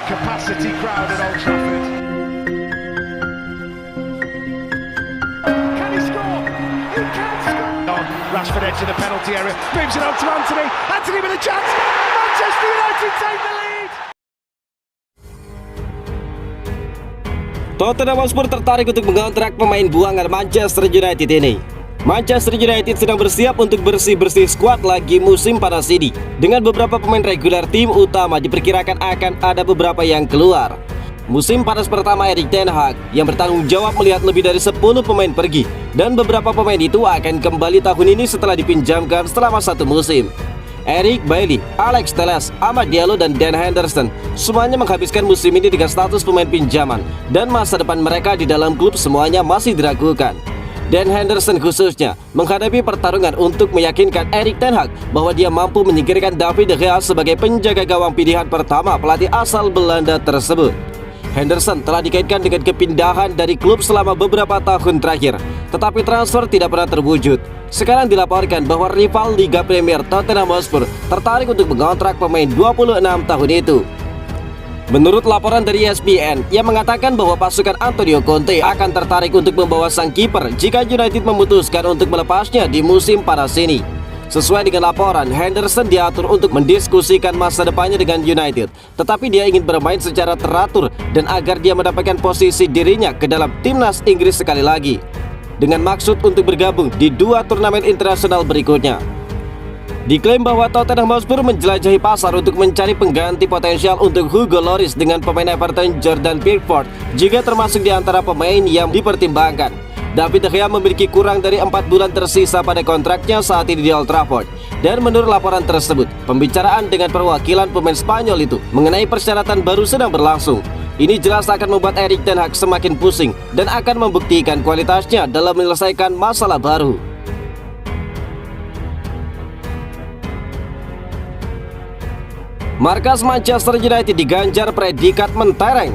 capacity crowd at Old Trafford. Can he score? He can score! Rashford edge of the penalty area, moves it on to Anthony. Anthony with a chance. Manchester United take the lead. Tottenham Hotspur tertarik untuk mengontrak pemain buangan Manchester United ini. Manchester United sedang bersiap untuk bersih-bersih skuad lagi musim panas ini. Dengan beberapa pemain reguler tim utama diperkirakan akan ada beberapa yang keluar. Musim panas pertama Erik ten Hag yang bertanggung jawab melihat lebih dari 10 pemain pergi. Dan beberapa pemain itu akan kembali tahun ini setelah dipinjamkan selama 1 musim. Eric Bailly, Alex Telles, Amad Diallo, dan Dan Henderson semuanya menghabiskan musim ini dengan status pemain pinjaman. Dan masa depan mereka di dalam klub semuanya masih diragukan. Dan Henderson khususnya menghadapi pertarungan untuk meyakinkan Erik ten Hag bahwa dia mampu menyingkirkan David De Gea sebagai penjaga gawang pilihan pertama pelatih asal Belanda tersebut. Henderson telah dikaitkan dengan kepindahan dari klub selama beberapa tahun terakhir, tetapi transfer tidak pernah terwujud. Sekarang dilaporkan bahwa rival Liga Premier Tottenham Hotspur tertarik untuk mengontrak pemain 26 tahun itu. Menurut laporan dari ESPN yang mengatakan bahwa pasukan Antonio Conte akan tertarik untuk membawa sang kiper jika United memutuskan untuk melepasnya di musim panas ini. Sesuai dengan laporan, Henderson diatur untuk mendiskusikan masa depannya dengan United, tetapi dia ingin bermain secara teratur dan agar dia mendapatkan posisi dirinya ke dalam timnas Inggris sekali lagi, dengan maksud untuk bergabung di 2 turnamen internasional berikutnya. Diklaim bahwa Tottenham Hotspur menjelajahi pasar untuk mencari pengganti potensial untuk Hugo Lloris dengan pemain Everton Jordan Pickford jika termasuk di antara pemain yang dipertimbangkan. David De Gea memiliki kurang dari 4 bulan tersisa pada kontraknya saat ini di Old Trafford. Dan menurut laporan tersebut, pembicaraan dengan perwakilan pemain Spanyol itu mengenai persyaratan baru sedang berlangsung. Ini jelas akan membuat Erik ten Hag semakin pusing dan akan membuktikan kualitasnya dalam menyelesaikan masalah baru. Markas Manchester United diganjar predikat mentereng.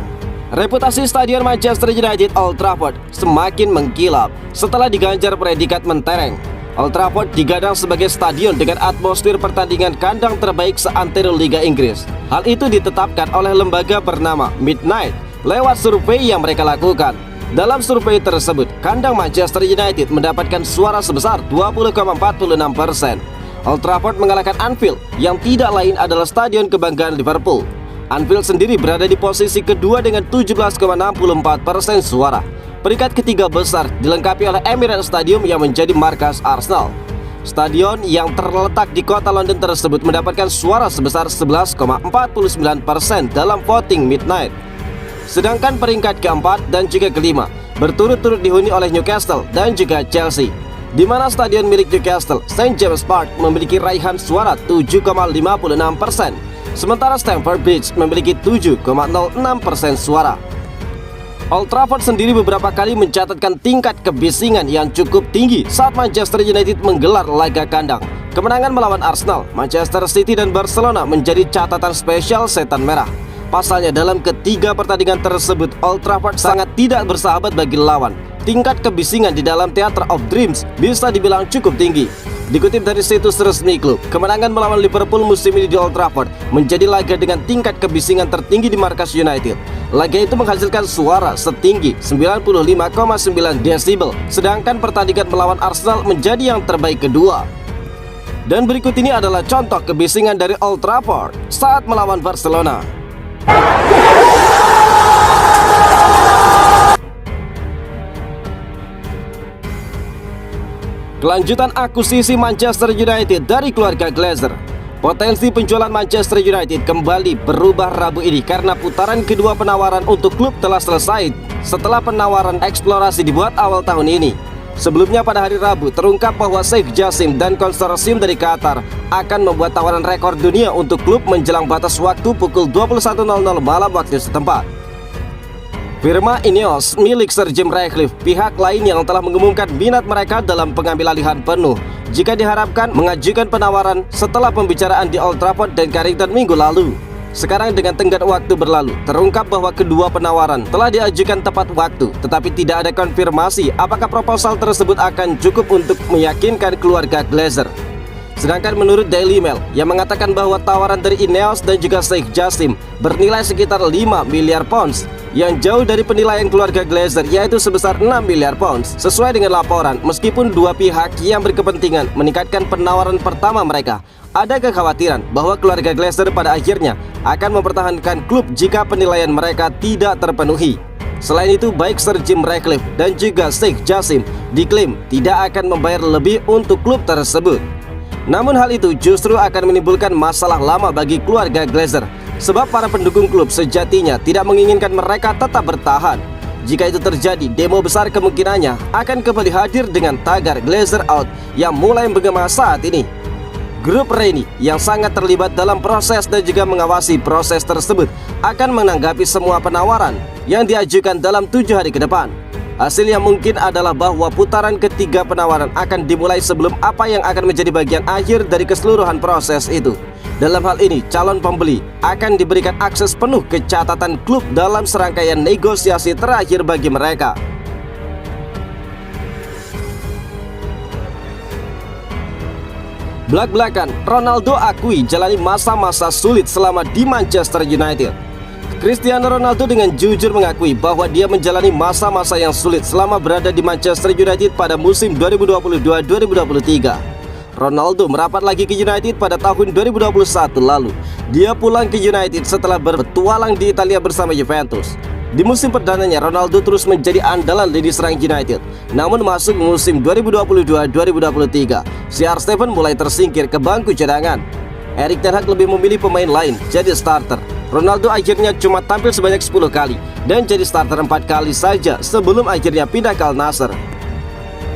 Reputasi stadion Manchester United Old Trafford semakin mengkilap setelah diganjar predikat mentereng. Old Trafford digadang sebagai stadion dengan atmosfer pertandingan kandang terbaik seantero Liga Inggris. Hal itu ditetapkan oleh lembaga bernama Midnight lewat survei yang mereka lakukan. Dalam survei tersebut, kandang Manchester United mendapatkan suara sebesar 20,46%. Old Trafford mengalahkan Anfield yang tidak lain adalah stadion kebanggaan Liverpool. Anfield sendiri berada di posisi kedua dengan 17,64% suara. Peringkat ketiga besar dilengkapi oleh Emirates Stadium yang menjadi markas Arsenal. Stadion yang terletak di kota London tersebut mendapatkan suara sebesar 11,49% dalam voting Midnight. Sedangkan peringkat keempat dan juga kelima berturut-turut dihuni oleh Newcastle dan juga Chelsea, di mana stadion milik Newcastle, St. James Park, memiliki raihan suara 7,56%, sementara Stamford Bridge memiliki 7,06% suara. Old Trafford sendiri beberapa kali mencatatkan tingkat kebisingan yang cukup tinggi saat Manchester United menggelar laga kandang. Kemenangan melawan Arsenal, Manchester City, dan Barcelona menjadi catatan spesial setan merah. Pasalnya dalam ketiga pertandingan tersebut, Old Trafford sangat tidak bersahabat bagi lawan. Tingkat kebisingan di dalam Theatre of Dreams bisa dibilang cukup tinggi. Dikutip dari situs resmi klub, kemenangan melawan Liverpool musim ini di Old Trafford menjadi laga dengan tingkat kebisingan tertinggi di markas United. Laga itu menghasilkan suara setinggi 95,9 desibel, sedangkan pertandingan melawan Arsenal menjadi yang terbaik kedua. Dan berikut ini adalah contoh kebisingan dari Old Trafford saat melawan Barcelona. Kelanjutan akuisisi Manchester United dari keluarga Glazer. Potensi penjualan Manchester United kembali berubah Rabu ini karena putaran kedua penawaran untuk klub telah selesai setelah penawaran eksplorasi dibuat awal tahun ini. Sebelumnya pada hari Rabu terungkap bahwa Sheikh Jassim dan konsorsium dari Qatar akan membuat tawaran rekor dunia untuk klub menjelang batas waktu pukul 21.00 malam waktu setempat. Firma Ineos milik Sir Jim Ratcliffe, pihak lain yang telah mengumumkan minat mereka dalam pengambil alihan penuh jika diharapkan mengajukan penawaran setelah pembicaraan di Old Trafford dan Carrington minggu lalu. Sekarang dengan tenggat waktu berlalu, terungkap bahwa kedua penawaran telah diajukan tepat waktu, tetapi tidak ada konfirmasi apakah proposal tersebut akan cukup untuk meyakinkan keluarga Glazer. Sedangkan menurut Daily Mail yang mengatakan bahwa tawaran dari Ineos dan juga Sheikh Jassim bernilai sekitar 5 miliar pounds, yang jauh dari penilaian keluarga Glazer yaitu sebesar 6 miliar pounds. Sesuai dengan laporan, meskipun dua pihak yang berkepentingan meningkatkan penawaran pertama mereka, ada kekhawatiran bahwa keluarga Glazer pada akhirnya akan mempertahankan klub jika penilaian mereka tidak terpenuhi. Selain itu, baik Sir Jim Ratcliffe dan juga Sheikh Jassim diklaim tidak akan membayar lebih untuk klub tersebut. Namun hal itu justru akan menimbulkan masalah lama bagi keluarga Glazer, sebab para pendukung klub sejatinya tidak menginginkan mereka tetap bertahan. Jika itu terjadi, demo besar kemungkinannya akan kembali hadir dengan tagar Glazer out yang mulai menggema saat ini. Grup Reni yang sangat terlibat dalam proses dan juga mengawasi proses tersebut akan menanggapi semua penawaran yang diajukan dalam 7 hari ke depan. Hasil yang mungkin adalah bahwa putaran ketiga penawaran akan dimulai sebelum apa yang akan menjadi bagian akhir dari keseluruhan proses itu. Dalam hal ini, calon pembeli akan diberikan akses penuh ke catatan klub dalam serangkaian negosiasi terakhir bagi mereka. Belak-belakan, Ronaldo akui jalani masa-masa sulit selama di Manchester United. Cristiano Ronaldo dengan jujur mengakui bahwa dia menjalani masa-masa yang sulit selama berada di Manchester United pada musim 2022-2023. Ronaldo merapat lagi ke United pada tahun 2021 lalu. Dia pulang ke United setelah berpetualang di Italia bersama Juventus. Di musim perdananya, Ronaldo terus menjadi andalan lini serang United. Namun masuk musim 2022-2023, CR7 mulai tersingkir ke bangku cadangan. Erik ten Hag lebih memilih pemain lain jadi starter. Ronaldo akhirnya cuma tampil sebanyak 10 kali dan jadi starter 4 kali saja sebelum akhirnya pindah ke Al Nassr.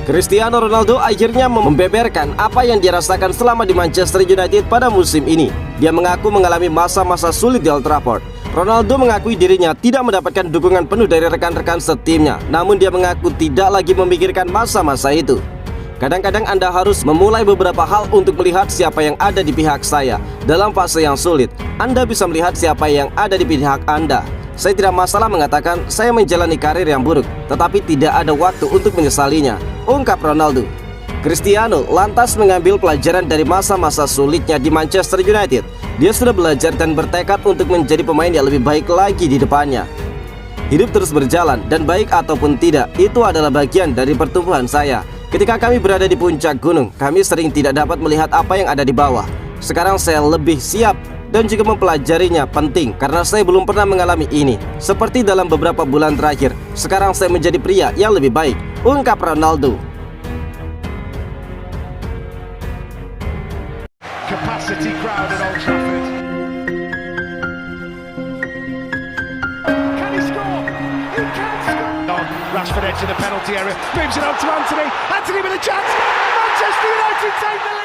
Cristiano Ronaldo akhirnya membeberkan apa yang dirasakan selama di Manchester United pada musim ini. Dia mengaku mengalami masa-masa sulit di Old Trafford. Ronaldo mengakui dirinya tidak mendapatkan dukungan penuh dari rekan-rekan setimnya, namun dia mengaku tidak lagi memikirkan masa-masa itu. Kadang-kadang Anda harus memulai beberapa hal untuk melihat siapa yang ada di pihak saya. Dalam fase yang sulit, Anda bisa melihat siapa yang ada di pihak Anda. Saya tidak masalah mengatakan saya menjalani karir yang buruk, tetapi tidak ada waktu untuk menyesalinya, ungkap Ronaldo. Cristiano lantas mengambil pelajaran dari masa-masa sulitnya di Manchester United. Dia sudah belajar dan bertekad untuk menjadi pemain yang lebih baik lagi di depannya. Hidup terus berjalan, dan baik ataupun tidak, itu adalah bagian dari pertumbuhan saya. Ketika kami berada di puncak gunung, kami sering tidak dapat melihat apa yang ada di bawah. Sekarang saya lebih siap dan juga mempelajarinya penting karena saya belum pernah mengalami ini. Seperti dalam beberapa bulan terakhir, sekarang saya menjadi pria yang lebih baik, ungkap Ronaldo. Capacity crowd at Old Trafford. Can he score? He can score. On Rashford edge of the penalty area, moves it on to Anthony. Anthony with a chance. Manchester United take the lead.